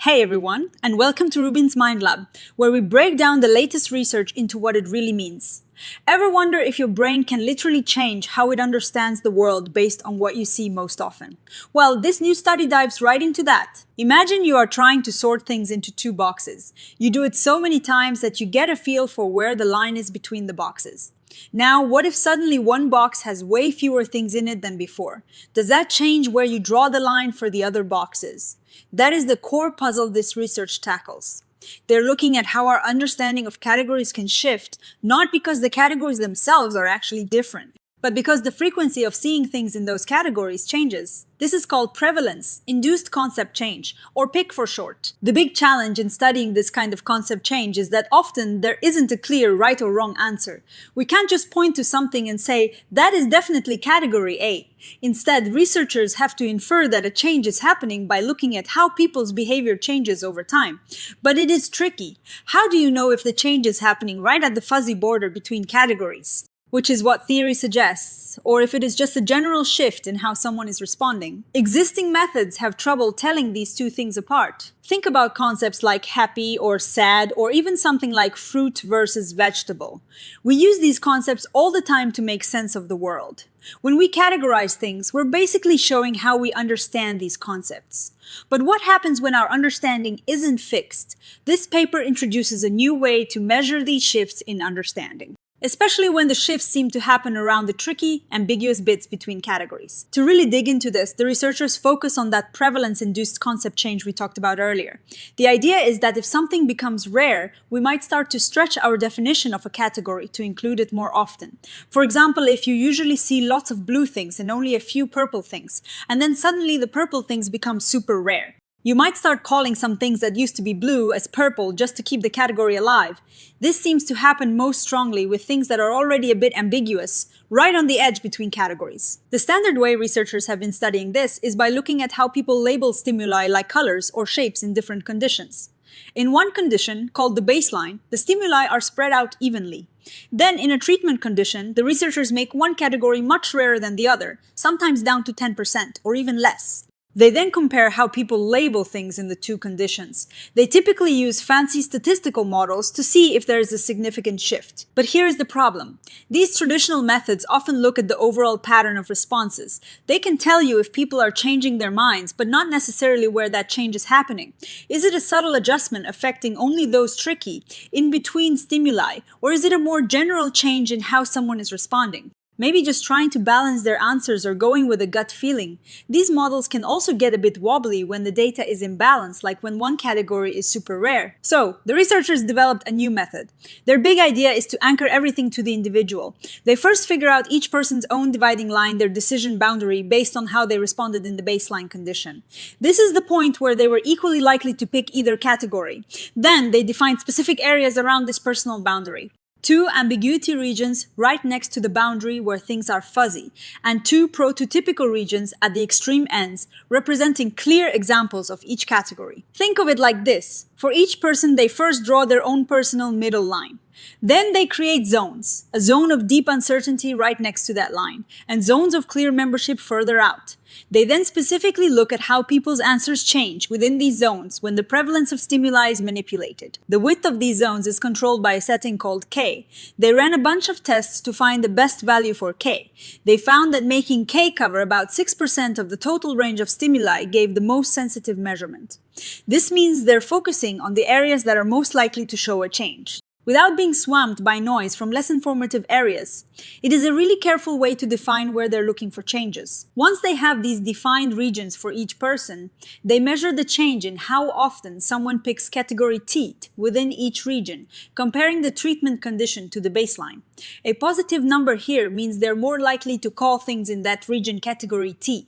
Hey everyone, and welcome to RUBIN'S Mind Lab, where we break down the latest research into what it really means. Ever wonder if your brain can literally change how it understands the world based on what you see most often? Well, this new study dives right into that. Imagine you are trying to sort things into two boxes. You do it so many times that you get a feel for where the line is between the boxes. Now, what if suddenly one box has way fewer things in it than before? Does that change where you draw the line for the other boxes? That is the core puzzle this research tackles. They're looking at how our understanding of categories can shift, not because the categories themselves are actually different, but because the frequency of seeing things in those categories changes. This is called Prevalence-Induced Concept Change, or PICC for short. The big challenge in studying this kind of concept change is that often there isn't a clear right or wrong answer. We can't just point to something and say, that is definitely category A. Instead, researchers have to infer that a change is happening by looking at how people's behavior changes over time. But it is tricky. How do you know if the change is happening right at the fuzzy border between categories? Which is what theory suggests, or if it is just a general shift in how someone is responding. Existing methods have trouble telling these two things apart. Think about concepts like happy or sad, or even something like fruit versus vegetable. We use these concepts all the time to make sense of the world. When we categorize things, we're basically showing how we understand these concepts. But what happens when our understanding isn't fixed? This paper introduces a new way to measure these shifts in understanding, especially when the shifts seem to happen around the tricky, ambiguous bits between categories. To really dig into this, the researchers focus on that prevalence-induced concept change we talked about earlier. The idea is that if something becomes rare, we might start to stretch our definition of a category to include it more often. For example, if you usually see lots of blue things and only a few purple things, and then suddenly the purple things become super rare, you might start calling some things that used to be blue as purple just to keep the category alive. This seems to happen most strongly with things that are already a bit ambiguous, right on the edge between categories. The standard way researchers have been studying this is by looking at how people label stimuli like colors or shapes in different conditions. In one condition, called the baseline, the stimuli are spread out evenly. Then, in a treatment condition, the researchers make one category much rarer than the other, sometimes down to 10% or even less. They then compare how people label things in the two conditions. They typically use fancy statistical models to see if there is a significant shift. But here is the problem. These traditional methods often look at the overall pattern of responses. They can tell you if people are changing their minds, but not necessarily where that change is happening. Is it a subtle adjustment affecting only those tricky, in-between stimuli, or is it a more general change in how someone is responding? Maybe just trying to balance their answers or going with a gut feeling. These models can also get a bit wobbly when the data is imbalanced, like when one category is super rare. So, the researchers developed a new method. Their big idea is to anchor everything to the individual. They first figure out each person's own dividing line, their decision boundary, based on how they responded in the baseline condition. This is the point where they were equally likely to pick either category. Then, they defined specific areas around this personal boundary. 2 ambiguity regions right next to the boundary where things are fuzzy, and 2 prototypical regions at the extreme ends, representing clear examples of each category. Think of it like this. For each person, they first draw their own personal middle line. Then they create zones, a zone of deep uncertainty right next to that line, and zones of clear membership further out. They then specifically look at how people's answers change within these zones when the prevalence of stimuli is manipulated. The width of these zones is controlled by a setting called K. They ran a bunch of tests to find the best value for K. They found that making K cover about 6% of the total range of stimuli gave the most sensitive measurement. This means they're focusing on the areas that are most likely to show a change, without being swamped by noise from less informative areas. It is a really careful way to define where they're looking for changes. Once they have these defined regions for each person, they measure the change in how often someone picks category T within each region, comparing the treatment condition to the baseline. A positive number here means they're more likely to call things in that region category T.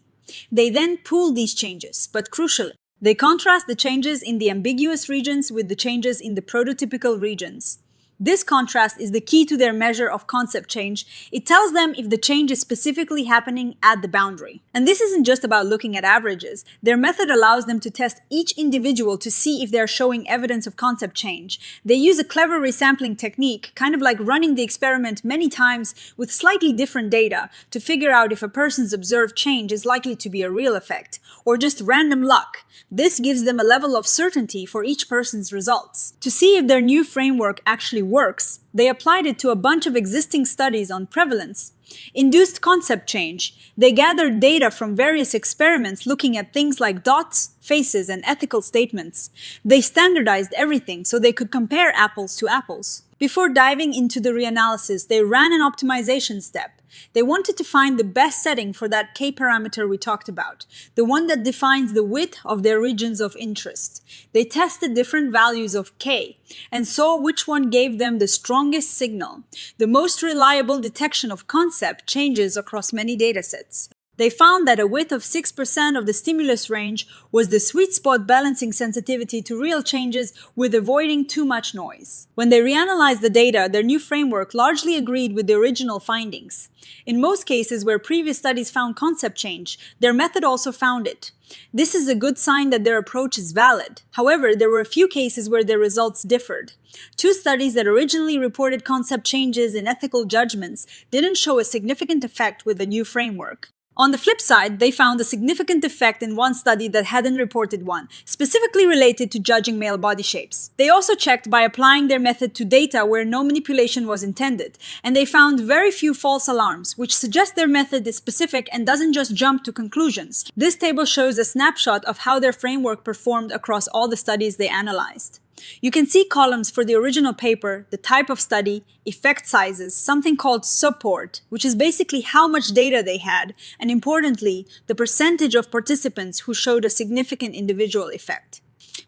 They then pool these changes, but crucially, they contrast the changes in the ambiguous regions with the changes in the prototypical regions. This contrast is the key to their measure of concept change. It tells them if the change is specifically happening at the boundary. And this isn't just about looking at averages. Their method allows them to test each individual to see if they're showing evidence of concept change. They use a clever resampling technique, kind of like running the experiment many times with slightly different data, to figure out if a person's observed change is likely to be a real effect, or just random luck. This gives them a level of certainty for each person's results. To see if their new framework actually works, they applied it to a bunch of existing studies on prevalence. Induced concept change. They gathered data from various experiments looking at things like dots, faces, and ethical statements. They standardized everything so they could compare apples to apples. Before diving into the reanalysis, they ran an optimization step. They wanted to find the best setting for that K parameter we talked about, the one that defines the width of their regions of interest. They tested different values of K and saw which one gave them the strongest signal, the most reliable detection of concept changes across many datasets. They found that a width of 6% of the stimulus range was the sweet spot balancing sensitivity to real changes with avoiding too much noise. When they reanalyzed the data, their new framework largely agreed with the original findings. In most cases where previous studies found concept change, their method also found it. This is a good sign that their approach is valid. However, there were a few cases where their results differed. Two studies that originally reported concept changes in ethical judgments didn't show a significant effect with the new framework. On the flip side, they found a significant effect in one study that hadn't reported one, specifically related to judging male body shapes. They also checked by applying their method to data where no manipulation was intended, and they found very few false alarms, which suggests their method is specific and doesn't just jump to conclusions. This table shows a snapshot of how their framework performed across all the studies they analyzed. You can see columns for the original paper, the type of study, effect sizes, something called support, which is basically how much data they had, and importantly, the percentage of participants who showed a significant individual effect.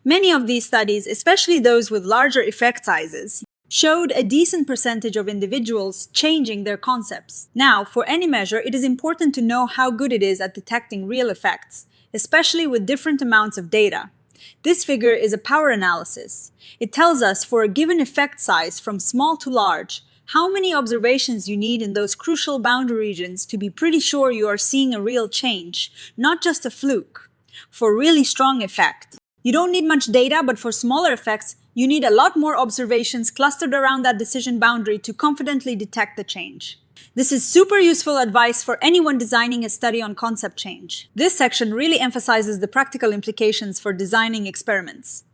Many of these studies, especially those with larger effect sizes, showed a decent percentage of individuals changing their concepts. Now, for any measure, it is important to know how good it is at detecting real effects, especially with different amounts of data. This figure is a power analysis. It tells us for a given effect size from small to large, how many observations you need in those crucial boundary regions to be pretty sure you are seeing a real change, not just a fluke. For really strong effect, you don't need much data, but for smaller effects, you need a lot more observations clustered around that decision boundary to confidently detect the change. This is super useful advice for anyone designing a study on concept change. This section really emphasizes the practical implications for designing experiments.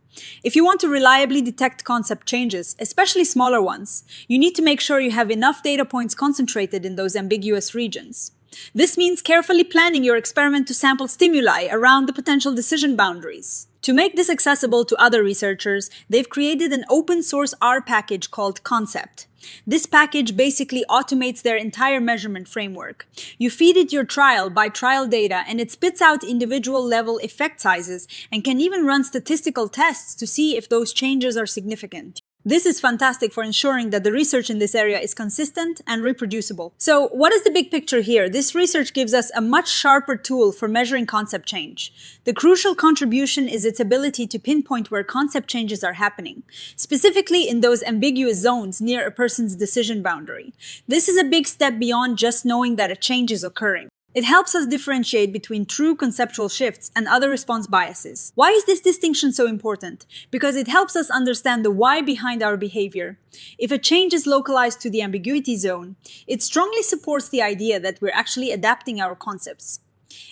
If you want to reliably detect concept changes, especially smaller ones, you need to make sure you have enough data points concentrated in those ambiguous regions. This means carefully planning your experiment to sample stimuli around the potential decision boundaries. To make this accessible to other researchers, they've created an open-source R package called Concept. This package basically automates their entire measurement framework. You feed it your trial-by-trial data, and it spits out individual-level effect sizes and can even run statistical tests to see if those changes are significant. This is fantastic for ensuring that the research in this area is consistent and reproducible. So, what is the big picture here? This research gives us a much sharper tool for measuring concept change. The crucial contribution is its ability to pinpoint where concept changes are happening, specifically in those ambiguous zones near a person's decision boundary. This is a big step beyond just knowing that a change is occurring. It helps us differentiate between true conceptual shifts and other response biases. Why is this distinction so important? Because it helps us understand the why behind our behavior. If a change is localized to the ambiguity zone, it strongly supports the idea that we're actually adapting our concepts.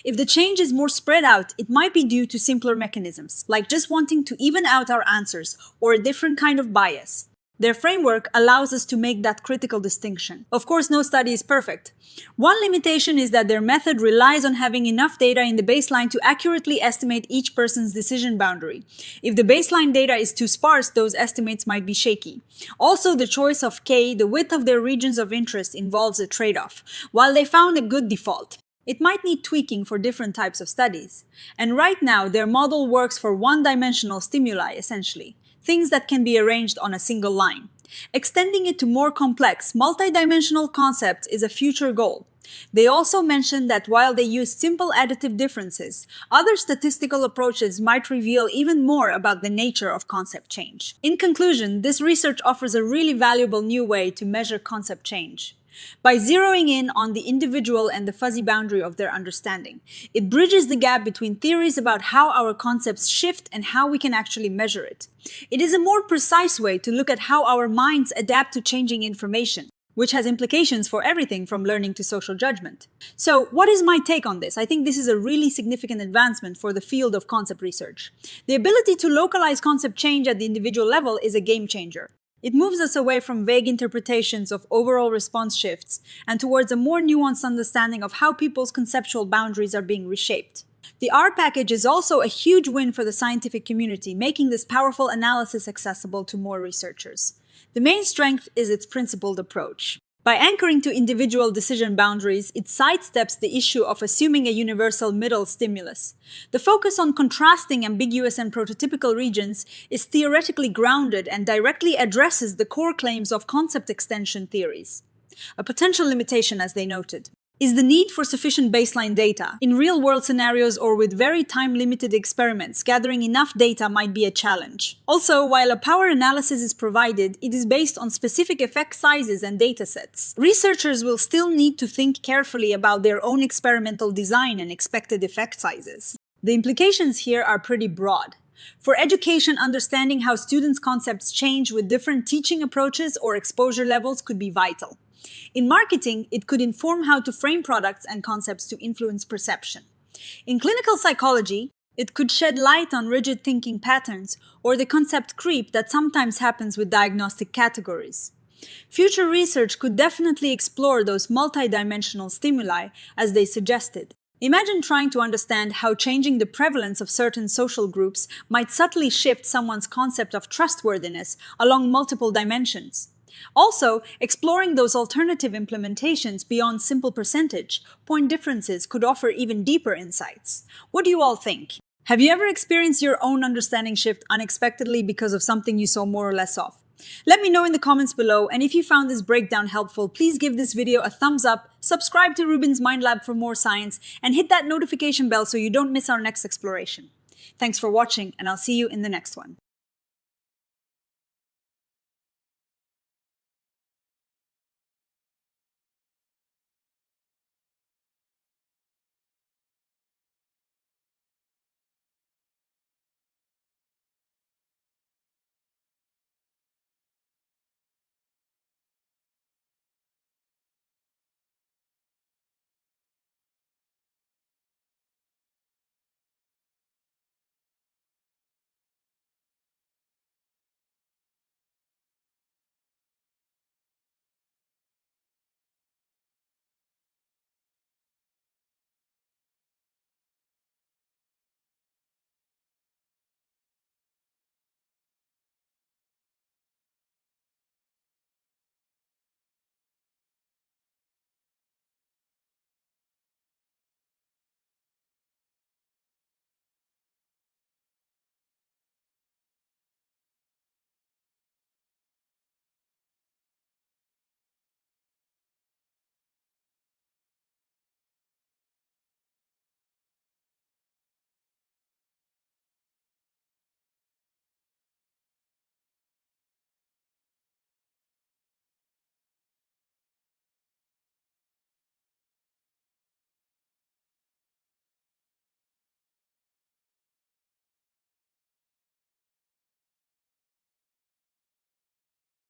If the change is more spread out, it might be due to simpler mechanisms, like just wanting to even out our answers or a different kind of bias. Their framework allows us to make that critical distinction. Of course, no study is perfect. One limitation is that their method relies on having enough data in the baseline to accurately estimate each person's decision boundary. If the baseline data is too sparse, those estimates might be shaky. Also, the choice of K, the width of their regions of interest, involves a trade-off. While they found a good default, it might need tweaking for different types of studies. And right now, their model works for one-dimensional stimuli, essentially. Things that can be arranged on a single line. Extending it to more complex, multidimensional concepts is a future goal. They also mentioned that while they use simple additive differences, other statistical approaches might reveal even more about the nature of concept change. In conclusion, this research offers a really valuable new way to measure concept change. By zeroing in on the individual and the fuzzy boundary of their understanding, it bridges the gap between theories about how our concepts shift and how we can actually measure it. It is a more precise way to look at how our minds adapt to changing information. which has implications for everything from learning to social judgment. So, what is my take on this? I think this is a really significant advancement for the field of concept research. The ability to localize concept change at the individual level is a game changer. It moves us away from vague interpretations of overall response shifts and towards a more nuanced understanding of how people's conceptual boundaries are being reshaped. The R package is also a huge win for the scientific community, making this powerful analysis accessible to more researchers. The main strength is its principled approach. By anchoring to individual decision boundaries, it sidesteps the issue of assuming a universal middle stimulus. The focus on contrasting ambiguous and prototypical regions is theoretically grounded and directly addresses the core claims of concept extension theories. A potential limitation, as they noted, is the need for sufficient baseline data. In real-world scenarios or with very time-limited experiments, gathering enough data might be a challenge. Also, while a power analysis is provided, it is based on specific effect sizes and datasets. Researchers will still need to think carefully about their own experimental design and expected effect sizes. The implications here are pretty broad. For education, understanding how students' concepts change with different teaching approaches or exposure levels could be vital. In marketing, it could inform how to frame products and concepts to influence perception. In clinical psychology, it could shed light on rigid thinking patterns or the concept creep that sometimes happens with diagnostic categories. Future research could definitely explore those multidimensional stimuli as they suggested. Imagine trying to understand how changing the prevalence of certain social groups might subtly shift someone's concept of trustworthiness along multiple dimensions. Also, exploring those alternative implementations beyond simple percentage point differences could offer even deeper insights. What do you all think? Have you ever experienced your own understanding shift unexpectedly because of something you saw more or less of? Let me know in the comments below, and if you found this breakdown helpful, please give this video a thumbs up, subscribe to Rubin's Mind Lab for more science, and hit that notification bell so you don't miss our next exploration. Thanks for watching, and I'll see you in the next one.